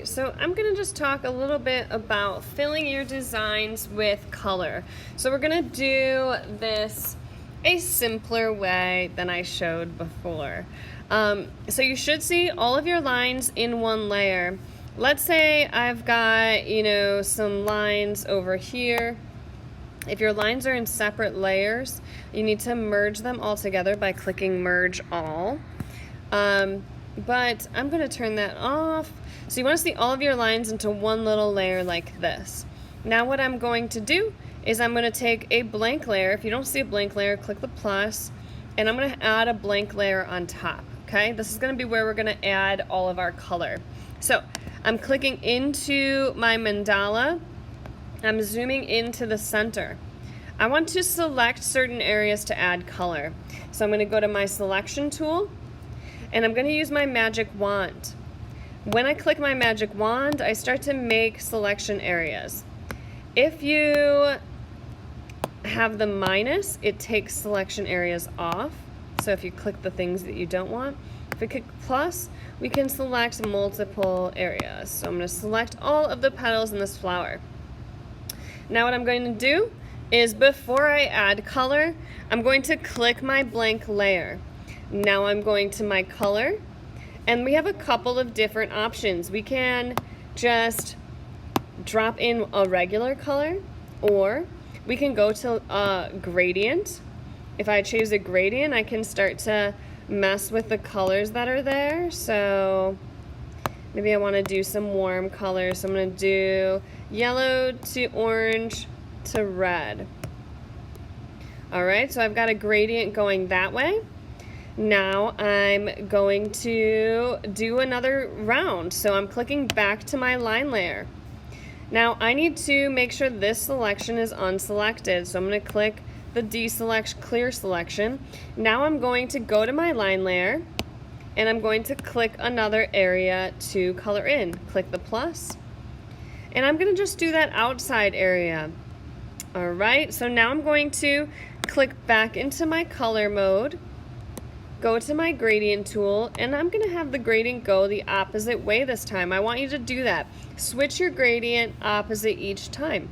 right, so I'm going to just talk a little bit about filling your designs with color. So we're going to do this a simpler way than I showed before. So you should see all of your lines in one layer. Let's say I've got, some lines over here. If your lines are in separate layers, you need to merge them all together by clicking Merge All. But I'm going to turn that off. So you want to see all of your lines into one little layer like this. Now what I'm going to do is I'm going to take a blank layer. If you don't see a blank layer, click the plus, and I'm going to add a blank layer on top. Okay, this is going to be where we're going to add all of our color. So I'm clicking into my mandala. I'm zooming into the center. I want to select certain areas to add color. So I'm going to go to my selection tool, and I'm going to use my magic wand. When I click my magic wand, I start to make selection areas. If you have the minus, it takes selection areas off. So if you click the things that you don't want, if we click plus, we can select multiple areas. So I'm going to select all of the petals in this flower. Now what I'm going to do is, before I add color, I'm going to click my blank layer. Now I'm going to my color, and we have a couple of different options. We can just drop in a regular color, or we can go to a gradient. If I choose a gradient, I can start to mess with the colors that are there. So maybe I want to do some warm colors. So I'm going to do yellow to orange to red. All right, so I've got a gradient going that way. Now I'm going to do another round. So I'm clicking back to my line layer. Now I need to make sure this selection is unselected. So I'm going to click the deselect clear selection. Now I'm going to go to my line layer, and I'm going to click another area to color in. Click the plus, and I'm going to just do that outside area. All right, so now I'm going to click back into my color mode, go to my gradient tool, and I'm going to have the gradient go the opposite way this time. I want you to do that. Switch your gradient opposite each time.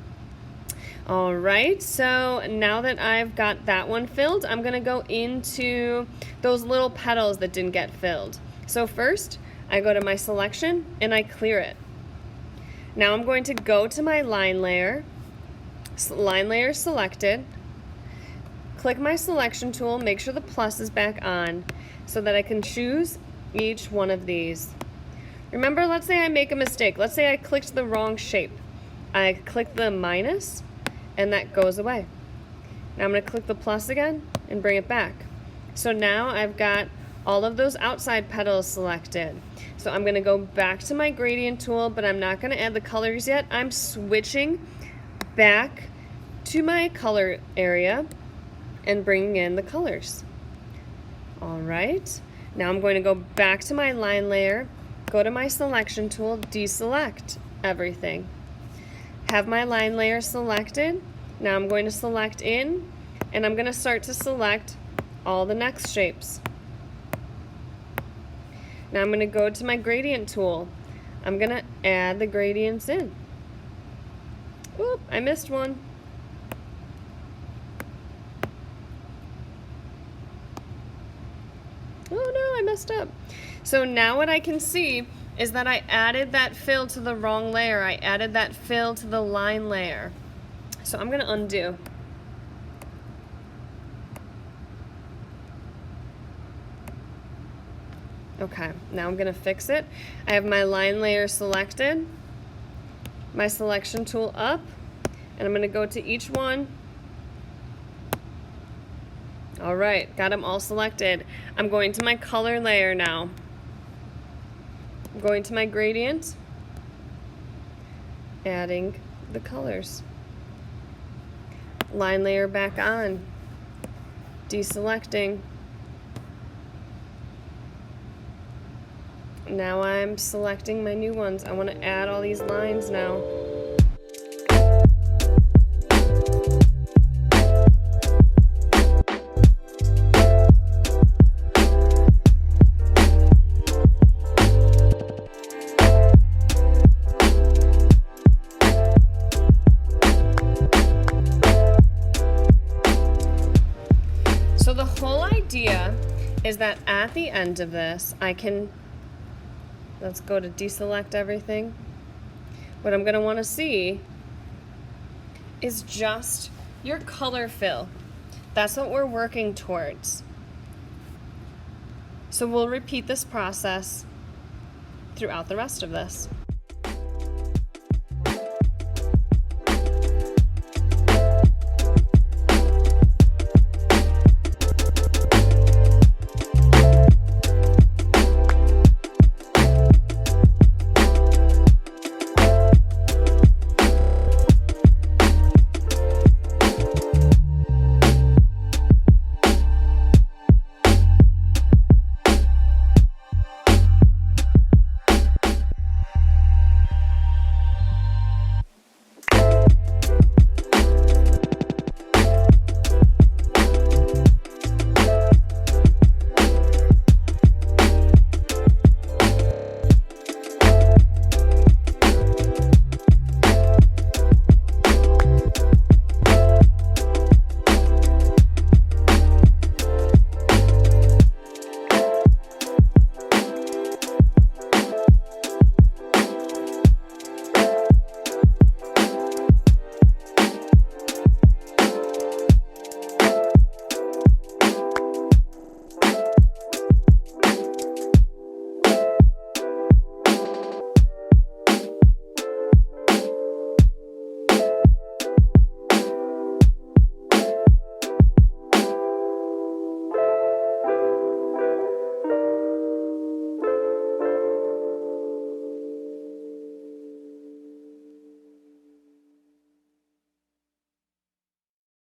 All right, so now that I've got that one filled, I'm going to go into those little petals that didn't get filled. So first, I go to my selection and I clear it. Now I'm going to go to my line layer selected, click my selection tool, make sure the plus is back on so that I can choose each one of these. Remember, let's say I make a mistake. Let's say I clicked the wrong shape. I click the minus, and that goes away. Now I'm going to click the plus again and bring it back. So now I've got all of those outside petals selected. So I'm going to go back to my gradient tool, but I'm not going to add the colors yet. I'm switching back to my color area and bringing in the colors. All right, now I'm going to go back to my line layer, go to my selection tool, deselect everything. Have my line layer selected. Now I'm going to select in, and I'm going to start to select all the next shapes. Now I'm going to go to my gradient tool. I'm going to add the gradients in. Oop, I missed one. Oh no, I messed up. So now what I can see is that I added that fill to the wrong layer. I added that fill to the line layer. So I'm going to undo. Okay, now I'm going to fix it. I have my line layer selected, my selection tool up, and I'm going to go to each one. All right, got them all selected. I'm going to my color layer now. I'm going to my gradient, adding the colors. Line layer back on, deselecting. Now I'm selecting my new ones. I want to add all these lines now. idea is that at the end of this, I can, let's go to deselect everything. What I'm gonna wanna see is just your color fill. That's what we're working towards. So we'll repeat this process throughout the rest of this.